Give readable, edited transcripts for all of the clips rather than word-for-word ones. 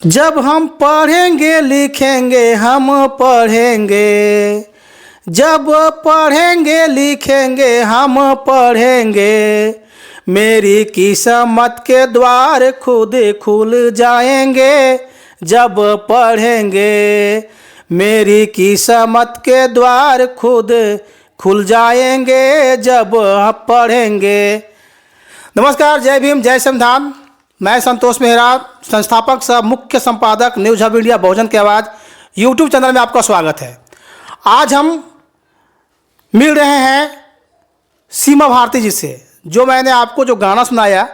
जब हम पढ़ेंगे लिखेंगे हम पढ़ेंगे, जब पढ़ेंगे लिखेंगे हम पढ़ेंगे, मेरी किस्मत के द्वार खुद खुल जाएंगे। जब पढ़ेंगे मेरी किस्मत के द्वार खुद खुल जाएंगे जब हम पढ़ेंगे। नमस्कार, जय भीम, जय संविधान। मैं संतोष मेहरा, संस्थापक सह मुख्य संपादक न्यूज हब इंडिया बहुजन की आवाज़ यूट्यूब चैनल में आपका स्वागत है। आज हम मिल रहे हैं सीमा भारती जी से। जो मैंने आपको जो गाना सुनाया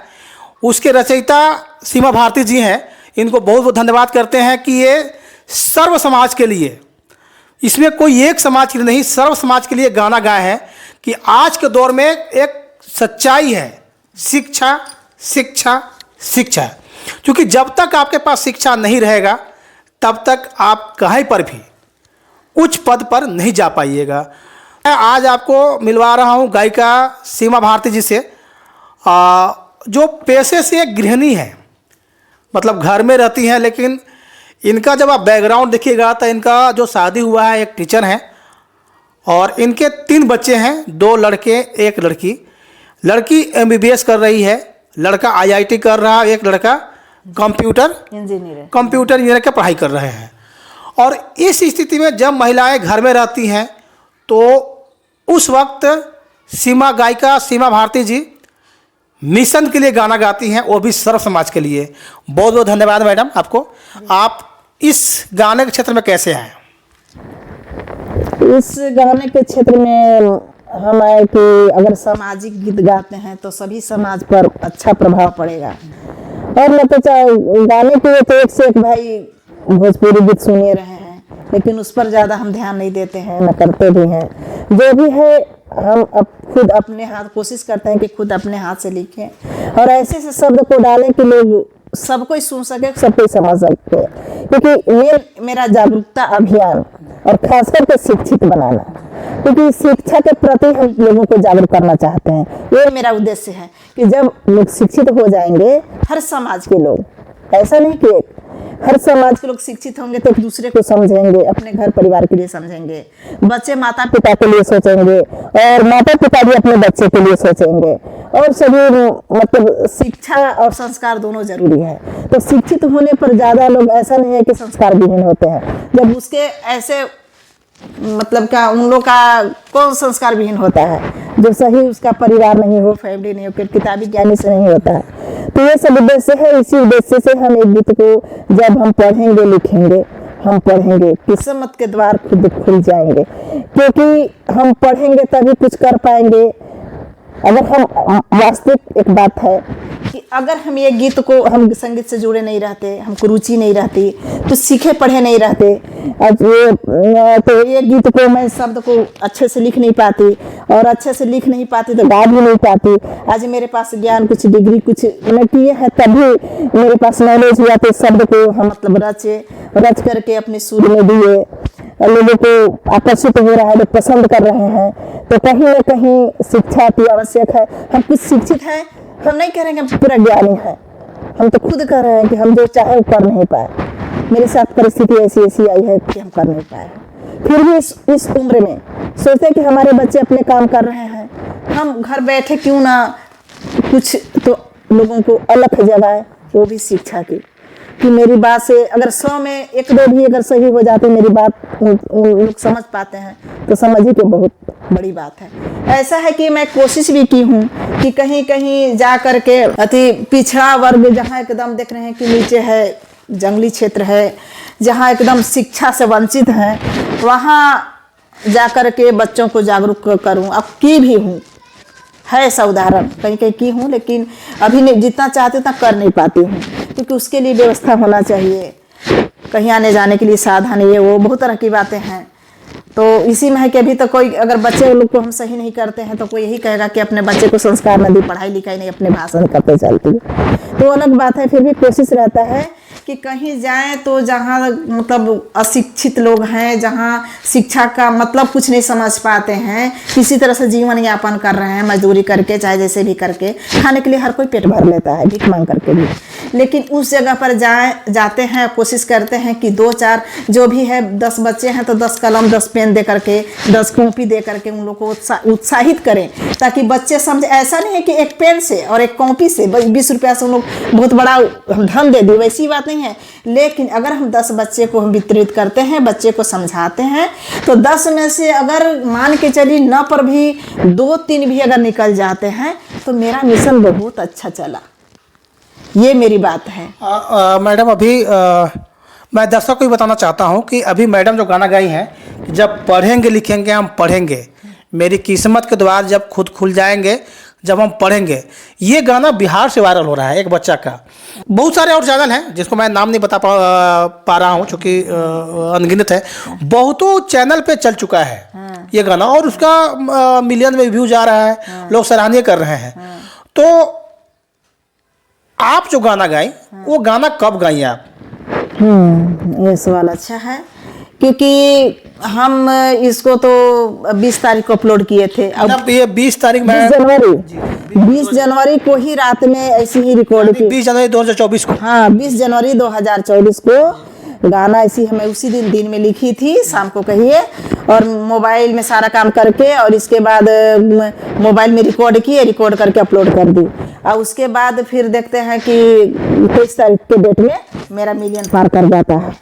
उसके रचयिता सीमा भारती जी हैं। इनको बहुत बहुत धन्यवाद करते हैं कि ये सर्व समाज के लिए, इसमें कोई एक समाज के लिए नहीं, सर्व समाज के लिए गाना गाए हैं कि आज के दौर में एक सच्चाई है, शिक्षा शिक्षा शिक्षा। क्योंकि जब तक आपके पास शिक्षा नहीं रहेगा तब तक आप कहीं पर भी उच्च पद पर नहीं जा पाइएगा। मैं आज आपको मिलवा रहा हूं गायिका सीमा भारती जी से, जो पेशे से एक गृहिणी है, मतलब घर में रहती हैं, लेकिन इनका जब आप बैकग्राउंड देखिएगा तो इनका जो शादी हुआ है एक टीचर हैं और इनके 3 बच्चे हैं, 2 लड़के 1 लड़की। लड़की MBBS कर रही है, लड़का IIT कर रहा है, एक लड़का कंप्यूटर इंजीनियर की पढ़ाई कर रहे हैं। और इस स्थिति में जब महिलाएं घर में रहती हैं तो उस वक्त सीमा गायिका सीमा भारती जी मिशन के लिए गाना गाती हैं, वो भी सर्व समाज के लिए। बहुत बहुत धन्यवाद मैडम आपको। आप इस गाने के क्षेत्र में कैसे हैं? इस गाने के क्षेत्र में हम आए कि अगर सामाजिक गीत गाते हैं तो सभी समाज पर अच्छा प्रभाव पड़ेगा। और मैं तो गाने के लिए तो एक से एक भाई भोजपुरी गीत सुने रहे हैं, लेकिन उस पर ज़्यादा हम ध्यान नहीं देते हैं, न करते भी हैं। जो भी है हम खुद अपने हाथ कोशिश करते हैं कि खुद अपने हाथ से लिखें और ऐसे से शब्द को डालें कि लोग सब कोई सुन सके, सब कोई समझ सके। क्योंकि मेरा जागरूकता अभियान और खास करके शिक्षित बनाना, क्योंकि शिक्षा के प्रति हम लोगों को जागरूक करना चाहते हैं। ये मेरा उद्देश्य है कि जब लोग शिक्षित हो जाएंगे, हर समाज के लोग, ऐसा नहीं कि हर समाज के लोग शिक्षित होंगे तो एक दूसरे को समझेंगे, अपने घर परिवार के लिए समझेंगे, बच्चे माता पिता के लिए सोचेंगे और माता पिता भी अपने बच्चे के लिए सोचेंगे। और सभी मतलब शिक्षा और संस्कार दोनों जरूरी है। तो शिक्षित होने पर ज़्यादा लोग ऐसा नहीं है कि संस्कार विहीन होते हैं। जब उसके ऐसे मतलब क्या उन लोग का कौन संस्कार विहीन होता है, जो सही उसका परिवार नहीं हो, फैमिली नहीं हो, किताबी ज्ञानी से नहीं होता है। तो ये सब उद्देश्य है। इसी उद्देश्य से हम एक गीत को जब हम पढ़ेंगे लिखेंगे हम पढ़ेंगे, किस्मत के द्वार खुद खुल जाएंगे। क्योंकि हम पढ़ेंगे तभी कुछ कर पाएंगे। अगर हम वास्तविक एक बात है कि अगर हम ये गीत को हम संगीत से जुड़े नहीं रहते, हमको रुचि नहीं रहती, तो सीखे पढ़े नहीं रहते, तो ये गीत को मैं शब्द को अच्छे से लिख नहीं पाती और अच्छे से लिख नहीं पाती तो गा भी नहीं पाती। आज मेरे पास ज्ञान कुछ डिग्री कुछ मैं किए हैं, तभी मेरे पास नॉलेज हुआ तो शब्द को हम मतलब रच करके अपने सुर में दिए, लोगों को आकर्षित हो रहा है, लोग पसंद कर रहे हैं। तो कहीं ना कहीं शिक्षा की आवश्यक है। हम कुछ शिक्षित हैं, हम नहीं कह रहे हैं कि हम पूरा ज्ञानी है, हम तो खुद कह रहे हैं कि हम जो चाहे वो कर नहीं पाए। मेरे साथ परिस्थिति ऐसी आई है कि हम कर नहीं पाए। फिर भी इस उम्र में सोचते कि हमारे बच्चे अपने काम कर रहे हैं, हम घर बैठे क्यों ना कुछ तो लोगों को अलग जगाए, वो भी शिक्षा की। कि मेरी बात से अगर 100 में 1-2 भी अगर सही हो जाते, मेरी बात लोग समझ पाते हैं तो समझ ही तो बहुत बड़ी बात है। ऐसा है कि मैं कोशिश भी की हूँ कि कहीं कहीं जा करके अति पिछड़ा वर्ग, जहाँ एकदम देख रहे हैं कि नीचे है, जंगली क्षेत्र है, जहाँ एकदम शिक्षा से वंचित हैं, वहाँ जा करके बच्चों को जागरूक करूँ। अब की भी हूँ, है ऐसा उदाहरण, कहीं कहीं की हूँ, लेकिन अभी नहीं, जितना चाहती उतना कर नहीं पाती हूँ। क्योंकि उसके लिए व्यवस्था होना चाहिए, कहीं आने जाने के लिए साधन, ये वो बहुत तरह की बातें हैं। तो इसी में है कि अभी तो कोई अगर बच्चे लोग को हम सही नहीं करते हैं तो कोई यही कहेगा कि अपने बच्चे को संस्कार नहीं दी, पढ़ाई लिखाई नहीं, अपने भाषण करते चलती है, तो अलग बात है। फिर भी कोशिश रहता है कि कहीं जाएं तो जहाँ मतलब अशिक्षित लोग हैं, जहाँ शिक्षा का मतलब कुछ नहीं समझ पाते हैं, किसी तरह से जीवन यापन कर रहे हैं, मजदूरी करके चाहे जैसे भी करके, खाने के लिए हर कोई पेट भर लेता है भीख मांग करके भी, लेकिन उस जगह पर जाते हैं, कोशिश करते हैं कि 2-4 जो भी है 10 बच्चे हैं तो 10 कलम 10 पेन दे करके 10 कॉपी दे करके उन लोग को उत्साहित करें, ताकि बच्चे समझे। ऐसा नहीं है कि एक पेन से और एक कॉपी से 20 रुपया से उन लोग बहुत बड़ा हम धन दे दें, वैसी बात नहीं है। लेकिन अगर हम 10 बच्चे को हम वितरित करते हैं, बच्चे को समझाते हैं, तो 10 में से अगर मान के चलिए न पर भी 2-3 भी अगर निकल जाते हैं तो मेरा मिशन बहुत अच्छा चला। ये मेरी बात है। मैडम अभी मैं दर्शक को भी बताना चाहता हूँ कि अभी मैडम जो गाना गाई हैं, जब पढ़ेंगे लिखेंगे हम पढ़ेंगे, मेरी किस्मत के द्वार जब खुद खुल जाएंगे, जब हम पढ़ेंगे, ये गाना बिहार से वायरल हो रहा है एक बच्चा का। बहुत सारे और चैनल हैं जिसको मैं नाम नहीं बता पा रहा हूँ, चूँकि अनगिनत है, बहुतों चैनल पे चल चुका है ये गाना, और उसका मिलियन में व्यूज आ रहा है, लोग सराहनीय कर रहे हैं। तो आप जो गाना गाई, वो गाना कब गाई आप? ये सवाल अच्छा है, क्योंकि हम इसको तो 20 तारीख को अपलोड किए थे। अब ये 20 तारीख में 20 जनवरी को ही रात में ऐसी ही रिकॉर्ड की। 20 जनवरी 2024 को। हाँ, 20 जनवरी 2024 को गाना ऐसी हमें उसी दिन में लिखी थी, शाम को कहिए, और मोबाइल में सारा काम करके, और इसके बाद मोबाइल में रिकॉर्ड किए, रिकॉर्ड करके अपलोड कर दी। और उसके बाद फिर देखते हैं कि 23 तारीख के डेट में मेरा मिलियन पार कर जाता है।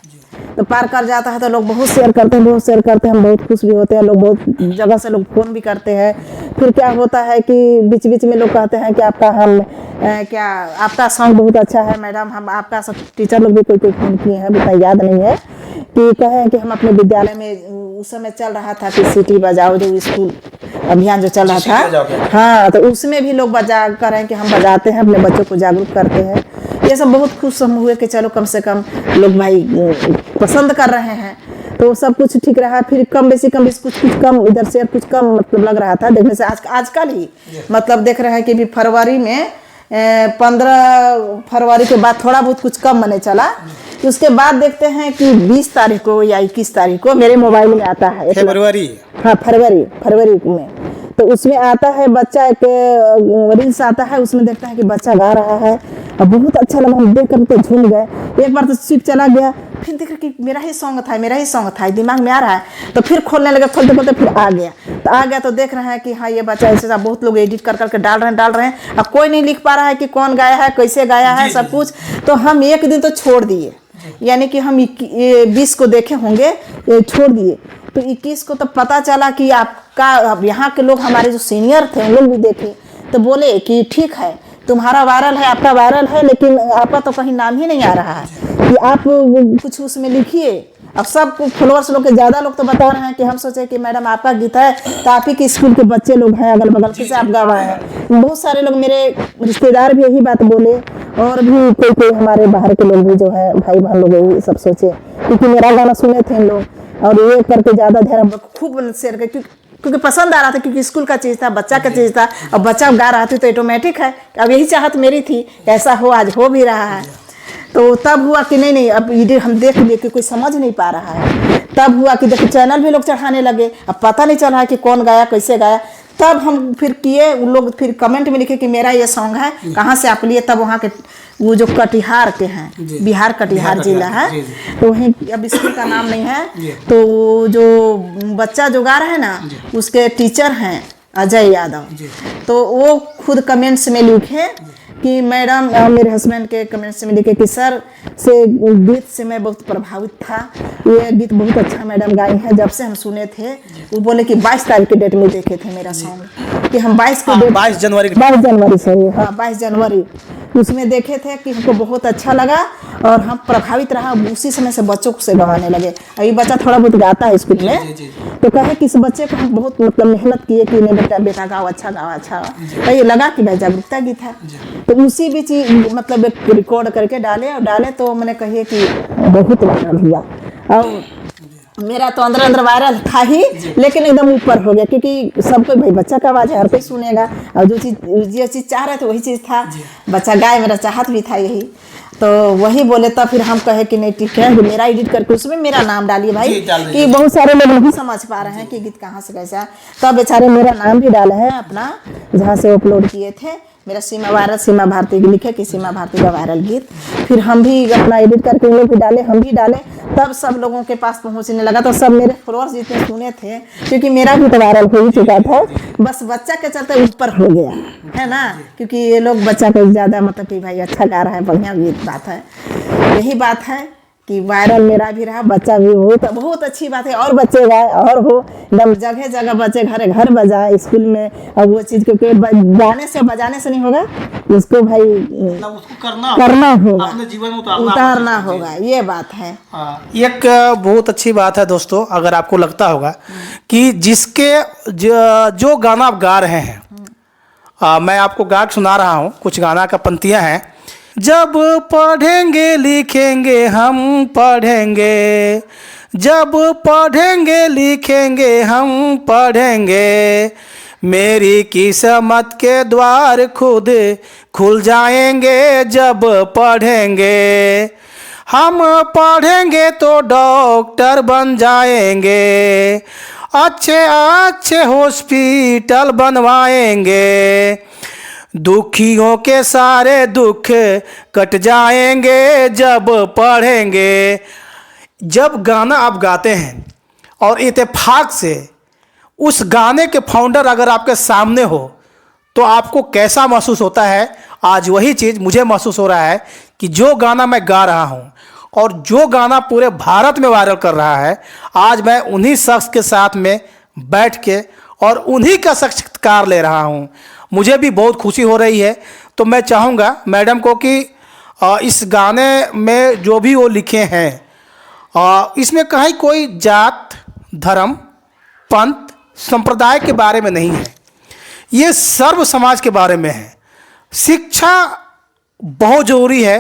तो पार कर जाता है तो लोग बहुत शेयर करते हैं, बहुत शेयर करते हैं, हम बहुत खुश भी होते हैं। लोग बहुत जगह से लोग फ़ोन भी करते हैं। फिर क्या होता है कि बीच बीच में लोग कहते हैं कि आपका सॉन्ग बहुत अच्छा है मैडम। हम आपका सब टीचर लोग भी कोई फ़ोन किए हैं, उतना याद नहीं है, कि कहें कि हम अपने विद्यालय में उस समय चल रहा था कि सिटी बजाओ, जो स्कूल अभियान जो चल रहा था, हाँ, तो उसमें भी लोग बजा कर हैं कि हम बजाते हैं, अपने बच्चों को जागरूक करते हैं। ये सब बहुत खुश हम हुए कि चलो कम से कम लोग भाई पसंद कर रहे हैं, तो सब कुछ ठीक रहा। फिर कम बेसी कुछ कम इधर से कुछ कम मतलब लग रहा था देखने से। आजकल ही मतलब देख रहे हैं कि भी फरवरी में 15 फरवरी के बाद थोड़ा बहुत कुछ कम मने चला। उसके बाद देखते हैं कि 20 तारीख को या 21 तारीख को मेरे मोबाइल में आता है फरवरी, हाँ फरवरी में, तो उसमें आता है बच्चा, एक रील्स आता है, उसमें देखता है कि बच्चा गा रहा है और बहुत अच्छा लगा। हम देख कर तो झूम गए। एक बार तो स्विच चला गया, फिर देख रहे कि मेरा ही सॉन्ग था, दिमाग में आ रहा है, तो फिर खोलने लगे, खोलते फिर आ गया तो देख रहे हैं कि हाँ ये बच्चा ऐसे बहुत लोग एडिट कर करके डाल रहे हैं। अब कोई नहीं लिख पा रहा है कि कौन गाया है, कैसे गाया है, सब कुछ। तो हम एक दिन तो छोड़ दिए, यानी कि हम 20 को देखे होंगे, छोड़ दिए। तो 21 को तो पता चला कि आपका यहाँ के लोग, हमारे जो सीनियर थे, उन लोग भी देखे, तो बोले कि ठीक है तुम्हारा वायरल है, आपका वायरल है, लेकिन आपका तो कहीं नाम ही नहीं आ रहा है कि आप कुछ उसमें लिखिए। अब सब फॉलोअर्स लोग के ज़्यादा लोग तो बता रहे हैं कि हम सोचे कि मैडम आपका गीत है तो आप ही के स्कूल के बच्चे लोग हैं अगल बगल से आप गवाए हैं। बहुत सारे लोग मेरे रिश्तेदार भी यही बात बोले, और भी कोई हमारे बाहर के लोग भी जो है भाई बहन लोग यही सब सोचे, क्योंकि मेरा गाना सुने थे इन लोग, और ये करके ज़्यादा ध्यान खूब शेयर कर, क्योंकि पसंद आ रहा था, क्योंकि स्कूल का चीज़ था, बच्चा का चीज़ था, और बच्चा गा रहा था तो ऑटोमेटिक है। अब यही चाहत मेरी थी ऐसा हो, आज हो भी रहा है। तो तब हुआ कि नहीं अब ये हम देख लिए कि कोई समझ नहीं पा रहा है। तब हुआ कि देखो चैनल भी लोग चढ़ाने लगे, अब पता नहीं चल रहा है कि कौन गाया, कैसे गाया। तब हम फिर किए, उन लोग फिर कमेंट में लिखे कि मेरा ये सॉन्ग है, कहाँ से आप लिए। तब वहाँ के वो जो कटिहार के हैं, बिहार कटिहार जिला है, तो वहीं, अब स्कूल का नाम नहीं है, तो जो बच्चा जो गा रहा है ना, उसके टीचर हैं अजय यादव, तो वो खुद कमेंट्स में लिखे कि मैडम, मेरे हस्बैंड के कमेंट्स में लिखे कि सर से गीत से मैं बहुत प्रभावित था, ये गीत बहुत अच्छा मैडम गाई है। जब से हम सुने थे, वो बोले कि 22 तारीख के डेट में देखे थे मेरा सॉन्ग, कि हम 22 जनवरी सही, हाँ 22 जनवरी उसमें देखे थे, कि हमको बहुत अच्छा लगा और हम प्रभावित रहा। उसी समय से बच्चों से गवाने लगे। अभी बच्चा थोड़ा बहुत गाता है स्कूल में, तो कहे कि इस बच्चे को हम बहुत मतलब मेहनत किए कि नहीं बेटा गाओ, अच्छा तो ये लगा कि भाई जागरूकता गीत है। तो उसी बीच मतलब रिकॉर्ड करके डाले तो मैंने कहिए कि बहुत वायरल हुआ, और मेरा तो अंदर वायरल था ही, लेकिन एकदम ऊपर हो गया, क्योंकि सबको भाई बच्चा का आवाज़ है, हर कोई सुनेगा, और जो चीज़ चाह रहे थे वही चीज़ था, बच्चा गाए, मेरा चाहत भी था यही। तो वही बोले, तब फिर हम कहे कि नहीं ठीक है, मेरा एडिट करके उसमें मेरा नाम डालिए भाई, कि बहुत सारे लोग नहीं समझ पा रहे हैं कि गीत कहाँ से कैसा। तब बेचारे मेरा नाम भी डाले हैं अपना, जहाँ से अपलोड किए थे, मेरा सीमा भारती की लिखे कि सीमा भारती का वायरल गीत, फिर हम भी अपना एडिट करके उन लोग भी डाले, हम भी डाले, तब सब लोगों के पास पहुंचने लगा। तो सब मेरे फॉलोअर्स जितने सुने थे, क्योंकि मेरा भी तो वायरल हो ही चुका था, बस बच्चा के चलते ऊपर हो गया है ना, क्योंकि ये लोग बच्चा को ज़्यादा मतलब कि भाई अच्छा गा रहा है, बढ़िया गीत बात है। यही बात है कि वायरल मेरा भी रहा, बच्चा भी हो तो बहुत अच्छी बात है। और बच्चे गाए और हो एकदम जगह जगह बच्चे घर घर बजाए स्कूल में। अब वो चीज़ क्योंकि गाने से बजाने से नहीं होगा, उसको भाई उसको करना होगा, अपने जीवन में उतारना होगा, ये बात है। एक बहुत अच्छी बात है दोस्तों, अगर आपको लगता होगा कि जिसके जो गाना आप गा रहे हैं, मैं आपको गा के सुना रहा हूँ, कुछ गाना का पंक्तियाँ हैं। जब पढ़ेंगे लिखेंगे हम पढ़ेंगे, जब पढ़ेंगे लिखेंगे हम पढ़ेंगे, मेरी किस्मत के द्वार खुद खुल जाएंगे। जब पढ़ेंगे हम पढ़ेंगे तो डॉक्टर बन जाएंगे, अच्छे अच्छे हॉस्पिटल बनवाएंगे, दुखियों के सारे दुख कट जाएंगे जब पढ़ेंगे। जब गाना आप गाते हैं और इत्तेफाक से उस गाने के फाउंडर अगर आपके सामने हो तो आपको कैसा महसूस होता है? आज वही चीज़ मुझे महसूस हो रहा है कि जो गाना मैं गा रहा हूँ और जो गाना पूरे भारत में वायरल कर रहा है, आज मैं उन्हीं शख्स के साथ में बैठ के और उन्हीं का साक्षात्कार ले रहा हूँ। मुझे भी बहुत खुशी हो रही है। तो मैं चाहूँगा मैडम को कि इस गाने में जो भी वो लिखे हैं, इसमें कहीं कोई जात धर्म पंथ संप्रदाय के बारे में नहीं है, ये सर्व समाज के बारे में है। शिक्षा बहुत ज़रूरी है,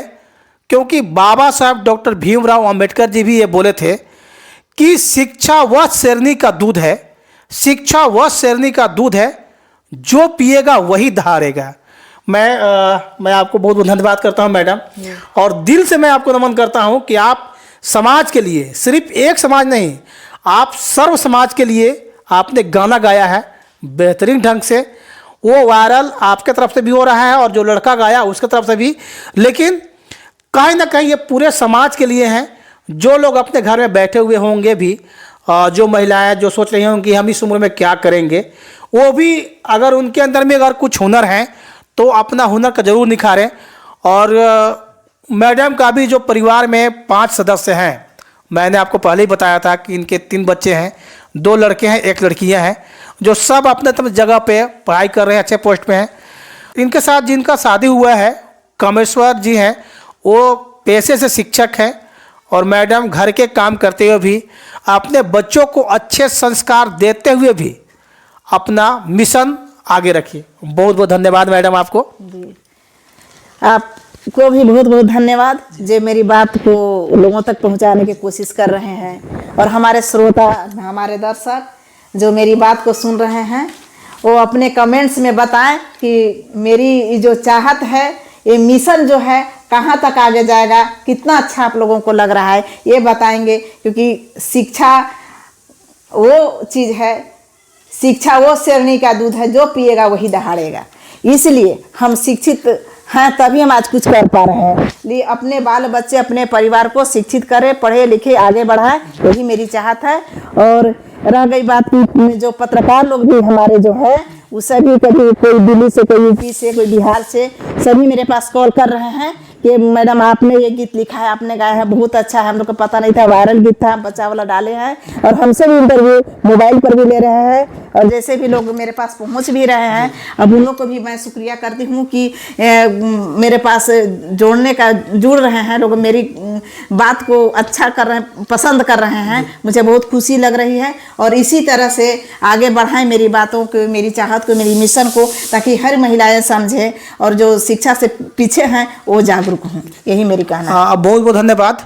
क्योंकि बाबा साहब डॉक्टर भीमराव अंबेडकर जी भी ये बोले थे कि शिक्षा वह शेरनी का दूध है, शिक्षा वह शेरनी का दूध है, जो पिएगा वही धारेगा। मैं आपको बहुत बहुत धन्यवाद करता हूं मैडम, और दिल से मैं आपको नमन करता हूं कि आप समाज के लिए, सिर्फ एक समाज नहीं, आप सर्व समाज के लिए आपने गाना गाया है बेहतरीन ढंग से। वो वायरल आपके तरफ से भी हो रहा है और जो लड़का गाया उसके तरफ से भी, लेकिन कहीं ना कहीं ये पूरे समाज के लिए हैं। जो लोग अपने घर में बैठे हुए होंगे भी, जो महिलाएं जो सोच रही होंगी हम इस उम्र में क्या करेंगे, वो भी अगर उनके अंदर में अगर कुछ हुनर है तो अपना हुनर का ज़रूर निखारें। और मैडम का भी जो परिवार में 5 सदस्य हैं, मैंने आपको पहले ही बताया था कि इनके 3 बच्चे हैं, 2 लड़के हैं 1 लड़कियां हैं, जो सब अपने अपने जगह पे पढ़ाई कर रहे हैं, अच्छे पोस्ट पे हैं। इनके साथ जिनका शादी हुआ है कामेश्वर जी हैं, वो पेशे से शिक्षक हैं, और मैडम घर के काम करते हुए भी अपने बच्चों को अच्छे संस्कार देते हुए भी अपना मिशन आगे रखिए। बहुत बहुत धन्यवाद मैडम आपको। आपको भी बहुत बहुत धन्यवाद, जो मेरी बात को लोगों तक पहुंचाने की कोशिश कर रहे हैं। और हमारे श्रोता, हमारे दर्शक जो मेरी बात को सुन रहे हैं, वो अपने कमेंट्स में बताएं कि मेरी जो चाहत है, ये मिशन जो है कहाँ तक आगे जाएगा, कितना अच्छा आप लोगों को लग रहा है, ये बताएंगे। क्योंकि शिक्षा वो चीज़ है, शिक्षा वो शेरनी का दूध है, जो पिएगा वही दहाड़ेगा। इसलिए हम शिक्षित हैं, तभी हम आज कुछ कर पा रहे हैं। लिए अपने बाल बच्चे, अपने परिवार को शिक्षित करें, पढ़े लिखे आगे बढ़ाएं, यही मेरी चाहत है। और रह गई बात की जो पत्रकार लोग भी हमारे जो है, वो सभी कभी कोई दिल्ली से, कोई यूपी से, कोई बिहार से, सभी मेरे पास कॉल कर रहे हैं कि मैडम आपने ये गीत लिखा है, आपने गाया है, बहुत अच्छा है, हम लोग को पता नहीं था, वायरल गीत था, बच्चा वाला डाले हैं। और हमसे भी इंटरव्यू मोबाइल पर भी ले रहे हैं, और जैसे भी लोग मेरे पास पहुंच भी रहे हैं, अब उन लोग को भी मैं शुक्रिया करती हूँ कि मेरे पास जुड़ रहे हैं लोग, मेरी बात को अच्छा कर रहे हैं, पसंद कर रहे हैं, मुझे बहुत खुशी लग रही है। और इसी तरह से आगे बढ़ाएं मेरी बातों को, मेरी चाहत को, मेरी मिशन को, ताकि हर महिलाएं समझें और जो शिक्षा से पीछे हैं वो जागरूक हों, यही मेरी कहना है। बहुत बहुत धन्यवाद।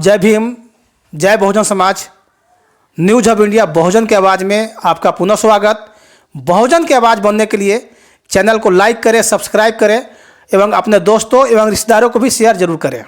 जय भीम, जय Bahujan Samaj. News hub India बहुजन की आवाज़ में आपका पुनः स्वागत। बहुजन की आवाज़ बनने के लिए चैनल को लाइक करें, सब्सक्राइब करें, एवं अपने दोस्तों एवं रिश्तेदारों को भी शेयर जरूर करें।